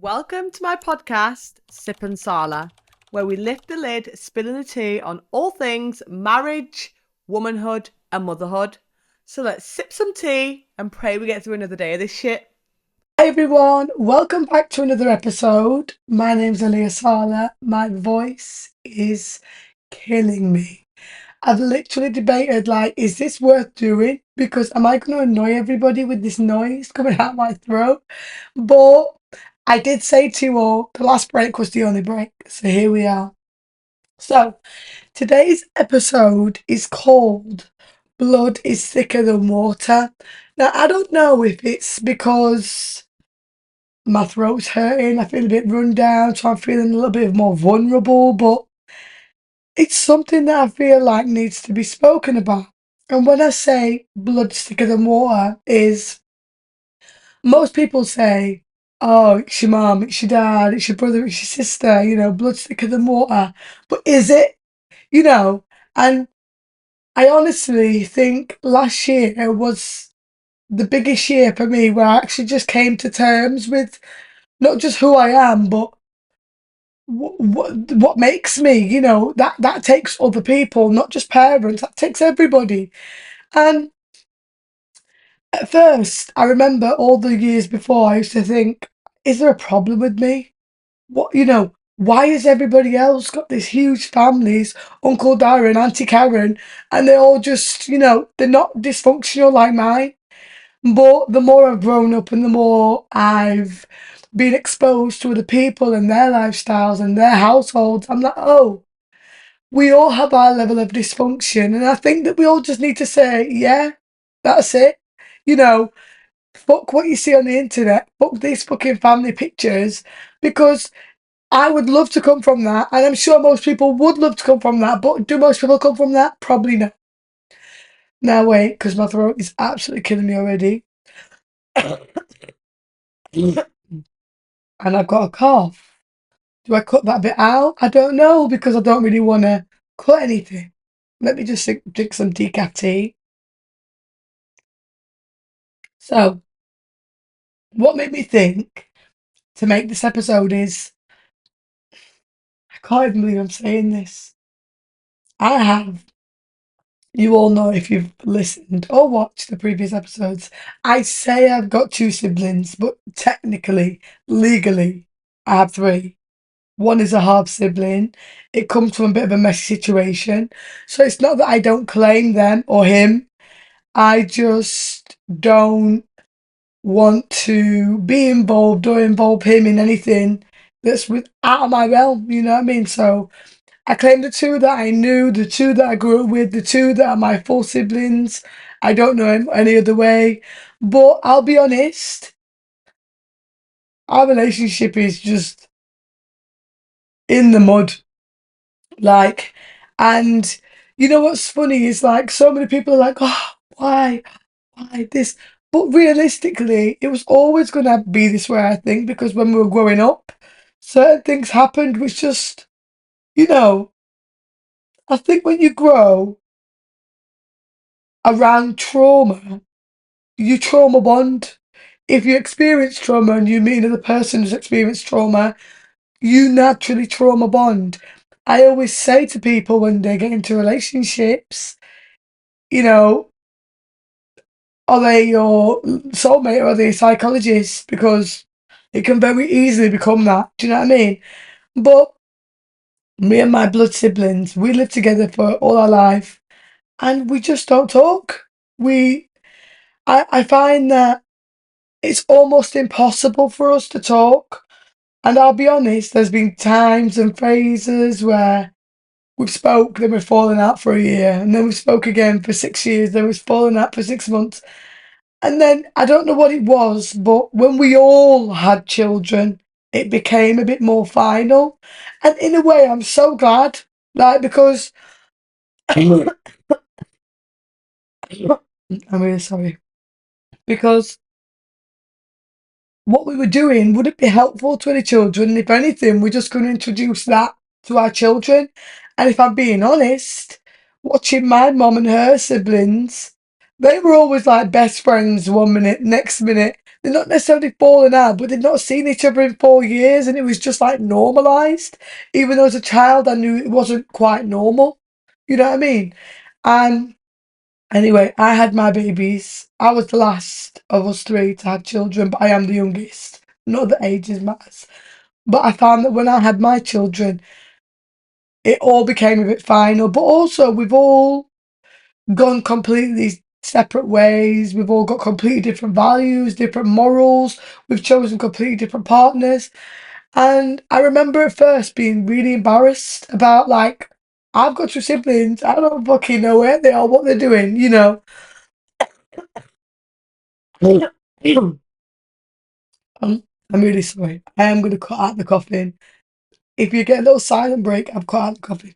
Welcome to my podcast, Sip and Sala, where we lift the lid, spilling the tea on all things marriage, womanhood, and motherhood. So let's sip some tea and pray we get through another day of this shit. Hi everyone, welcome back to another episode. My name's Aliyah Sala. My voice is killing me. I've literally debated is this worth doing? Because am I going to annoy everybody with this noise coming out my throat? But I did say to you all, the last break was the only break. So here we are. So today's episode is called Blood is Thicker Than Water. Now, I don't know if it's because my throat's hurting, I feel a bit run down, so I'm feeling a little bit more vulnerable, but it's something that I feel like needs to be spoken about. And when I say blood thicker than water, is most people say, oh, it's your mum, it's your dad, it's your brother, it's your sister, blood's thicker than water. But is it? You know, and I honestly think last year was the biggest year for me where I actually just came to terms with not just who I am, but what makes me, that takes other people, not just parents, that takes everybody. And at first I remember all the years before I used to think, is there a problem with me? Why has everybody else got these huge families, Uncle Darren, Auntie Karen, and they're all just, they're not dysfunctional like mine. But the more I've grown up and the more I've been exposed to other people and their lifestyles and their households, I'm like, oh, we all have our level of dysfunction. And I think that we all just need to say, yeah, that's it. You know, fuck what you see on the internet, fuck these fucking family pictures, because I would love to come from that. And I'm sure most people would love to come from that. But do most people come from that? Probably not. Now, wait, because my throat is absolutely killing me already. And I've got a cough. Do I cut that bit out? I don't know because I don't really want to cut anything. Let me just drink some decaf tea. So, what made me think to make this episode is I can't even believe I'm saying this. I have, you all know if you've listened or watched the previous episodes, I say I've got two siblings, but technically, legally, I have three. One is a half sibling. It comes from a bit of a messy situation. So it's not that I don't claim them or him. I just don't want to be involved or involve him in anything that's out of my realm. You know what I mean? So I claim the two that I knew, the two that I grew up with, the two that are my full siblings. I don't know him any other way. But I'll be honest, our relationship is just in the mud. Like, and you know what's funny is so many people are like, oh, why this? But realistically, it was always going to be this way, I think, because when we were growing up, certain things happened which just, you know, I think when you grow around trauma, you trauma bond. If you experience trauma and you meet another person who's experienced trauma, you naturally trauma bond. I always say to people when they get into relationships, you know, are they your soulmate or are they a psychologist? Because it can very easily become that. Do you know what I mean? But me and my blood siblings, we lived together for all our life and we just don't talk. I find that it's almost impossible for us to talk. And I'll be honest, there's been times and phases where we've spoke, then we've fallen out for a year, and then we spoke again for 6 years, then we've fallen out for 6 months. And then I don't know what it was, but when we all had children, it became a bit more final. And in a way, I'm so glad, because I'm really sorry. Because what we were doing, would it be helpful to any children? And if anything, we're just going to introduce that to our children. And if I'm being honest, watching my mum and her siblings, they were always like best friends 1 minute, next minute they're not necessarily falling out, but they'd not seen each other in 4 years, and it was just like normalized. Even though as a child, I knew it wasn't quite normal. You know what I mean? And anyway, I had my babies. I was the last of us three to have children, but I am the youngest. Not that ages matters. But I found that when I had my children, it all became a bit final. But also, we've all gone completely separate ways. We've all got completely different values, different morals. We've chosen completely different partners. And I remember at first being really embarrassed about, like, I've got two siblings. I don't fucking know where they are, what they're doing, you know. I'm really sorry. I am going to cut out the coughing. If you get a little silent break, I've cut out the coughing.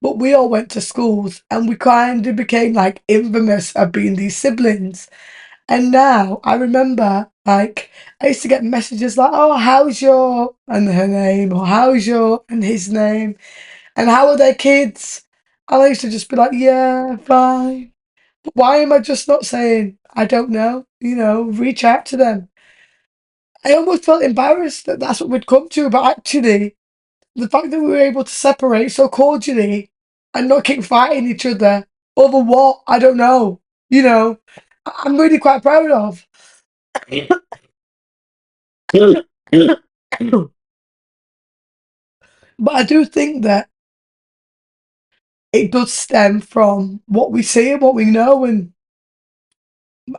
But we all went to schools and we kind of became like infamous of being these siblings. And now I remember, like, I used to get messages like, oh, how's your, and her name, or how's your, and his name, and how are their kids? And I used to just be like, yeah, fine. But why am I just not saying, I don't know, you know, reach out to them? I almost felt embarrassed that that's what we'd come to, but actually, the fact that we were able to separate so cordially and not keep fighting each other over what, I don't know, you know, I'm really quite proud of. But I do think that it does stem from what we see and what we know. And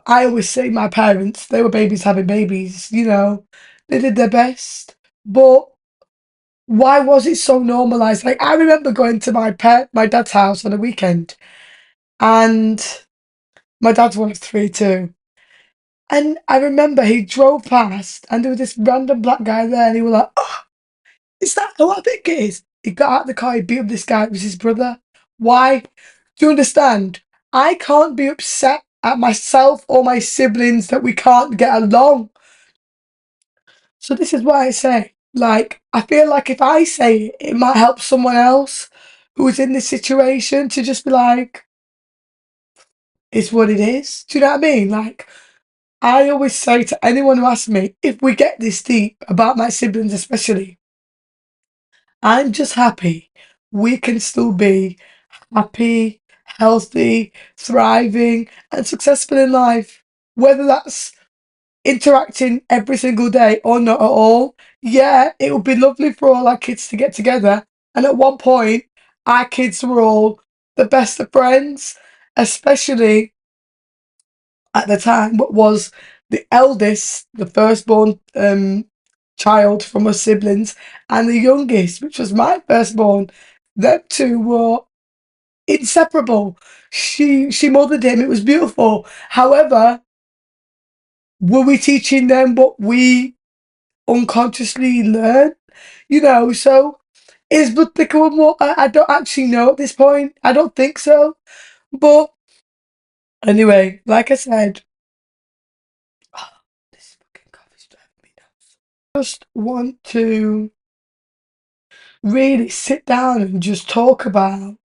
I always say my parents, they were babies having babies, you know, they did their best. But why was it so normalized? Like, I remember going to my dad's house on a weekend, and my dad's one of three too. And I remember he drove past and there was this random black guy there, and he was like, oh, is that who I think it is? He got out of the car, he beat up this guy, it was his brother. Why? Do you understand? I can't be upset at myself or my siblings that we can't get along. So this is why I say, like, I feel like if I say it, it might help someone else who is in this situation to just be like, it's what it is. Do you know what I mean? Like, I always say to anyone who asks me, if we get this deep about my siblings especially, I'm just happy we can still be happy, healthy, thriving, and successful in life. Whether that's interacting every single day or not at all, yeah, it would be lovely for all our kids to get together. And at one point, our kids were all the best of friends, especially at the time, what was the eldest, the firstborn child from us siblings, and the youngest, which was my firstborn. Them two were inseparable. She mothered him. It was beautiful. However, were we teaching them what we unconsciously learn? You know, so is blood thicker than water? I don't actually know at this point. I don't think so. But anyway, like I said, this fucking coffee's driving me nuts. Just want to really sit down and just talk about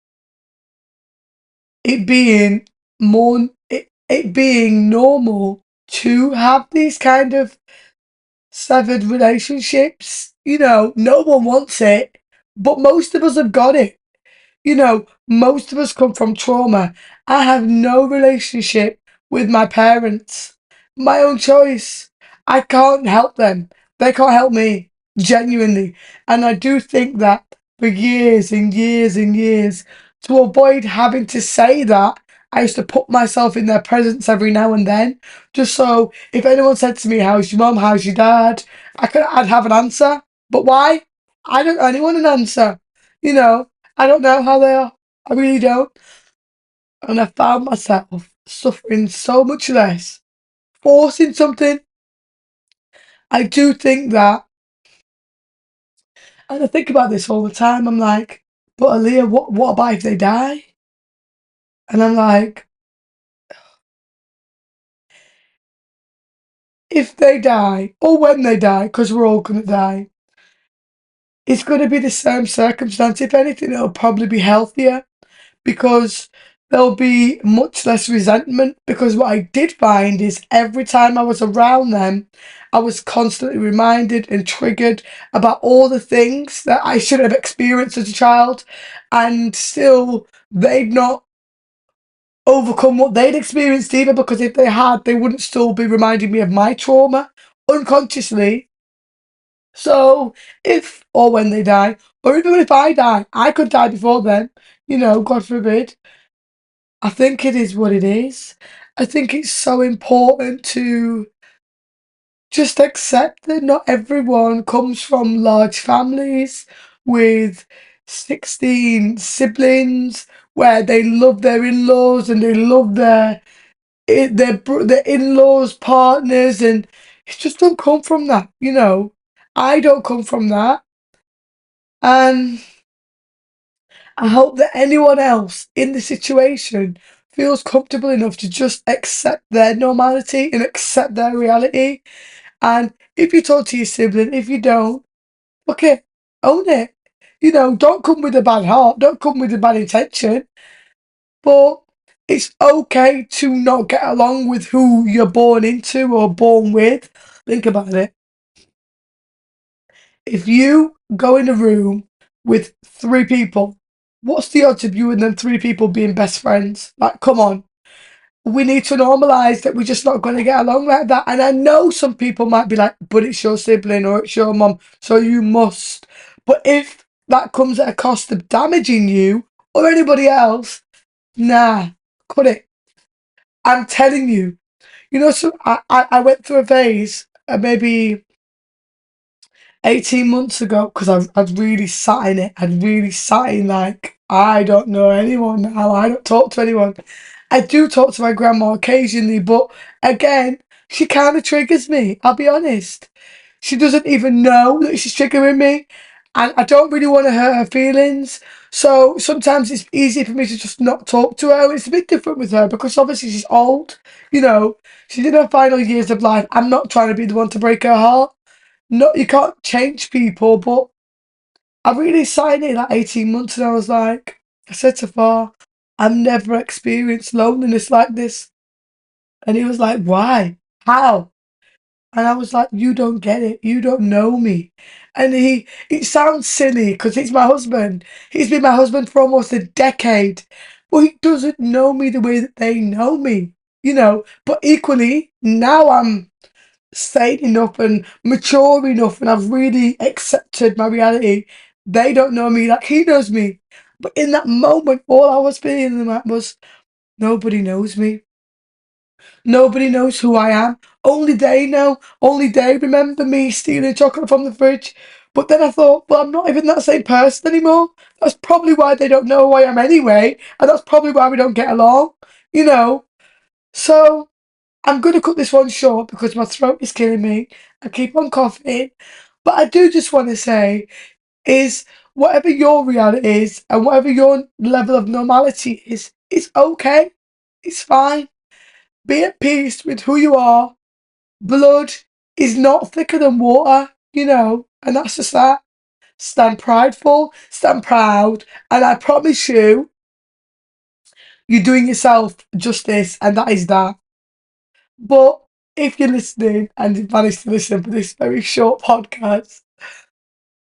it being it being normal to have these kind of severed relationships. You know, no one wants it, but most of us have got it. You know, most of us come from trauma. I have no relationship with my parents. My own choice. I can't help them. They can't help me. Genuinely. And I do think that for years and years and years, to avoid having to say that, I used to put myself in their presence every now and then. Just so if anyone said to me, how's your mum? How's your dad? I'd have an answer. But why? I don't owe anyone an answer. You know, I don't know how they are. I really don't. And I found myself suffering so much less, forcing something. I do think that, and I think about this all the time. I'm like, but Aaliyah, what about if they die? And I'm like, if they die, or when they die, because we're all going to die, it's going to be the same circumstance. If anything, it'll probably be healthier because there'll be much less resentment, because what I did find is every time I was around them, I was constantly reminded and triggered about all the things that I should have experienced as a child, and still they'd not overcome what they'd experienced either, because if they had, they wouldn't still be reminding me of my trauma unconsciously. So if or when they die, or even if I die, I could die before then, God forbid. I think it is what it is. I think it's so important to just accept that not everyone comes from large families with 16 siblings where they love their in-laws and they love their in-laws' partners, and it just don't come from that. I don't come from that, and I hope that anyone else in the situation feels comfortable enough to just accept their normality and accept their reality. And if you talk to your sibling, if you don't, okay, own it. Don't come with a bad heart, don't come with a bad intention, but it's okay to not get along with who you're born into or born with. Think about it. If you go in a room with three people, what's the odds of you and them three people being best friends? Like, come on. We need to normalise that we're just not going to get along like that. And I know some people might be like, but it's your sibling or it's your mum, so you must. But if that comes at a cost of damaging you or anybody else, nah, cut it. I'm telling you. So I went through a phase, maybe 18 months ago, because I'd really sat in it. I'd really sat in, like, I don't know anyone now. I don't talk to anyone. I do talk to my grandma occasionally, but again, she kind of triggers me. I'll be honest. She doesn't even know that she's triggering me, and I don't really want to hurt her feelings. So sometimes it's easy for me to just not talk to her. It's a bit different with her because obviously she's old. You know, she's in her final years of life. I'm not trying to be the one to break her heart. No, you can't change people, but I really signed it like 18 months and I said to Far, I've never experienced loneliness like this. And he was like, why? How? And I was like, you don't get it. You don't know me. And it sounds silly because he's my husband. He's been my husband for almost a decade. But he doesn't know me the way that they know me. But equally, now I'm sane enough and mature enough and I've really accepted my reality. They don't know me like he knows me. But in that moment, all I was feeling like was nobody knows me. Nobody knows who I am. Only they know. Only they remember me stealing chocolate from the fridge. But then I thought, well, I'm not even that same person anymore. That's probably why they don't know who I am anyway. And that's probably why we don't get along, you know? So I'm going to cut this one short because my throat is killing me. I keep on coughing. But I do just want to say is whatever your reality is and whatever your level of normality is, it's okay. It's fine. Be at peace with who you are. Blood is not thicker than water, and that's just that. Stand prideful, stand proud, and I promise you're doing yourself justice, and that is that. But if you're listening and you've managed to listen for this very short podcast,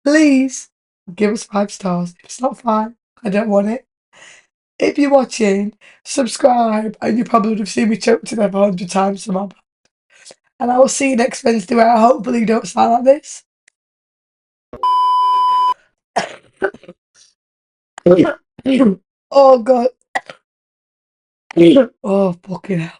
please give us 5 stars. If it's not 5, I don't want it. If you're watching, subscribe, and you probably would have seen me choke to death 100 times from my. And I will see you next Wednesday where I hopefully don't sound like this. Oh God. Oh fucking hell.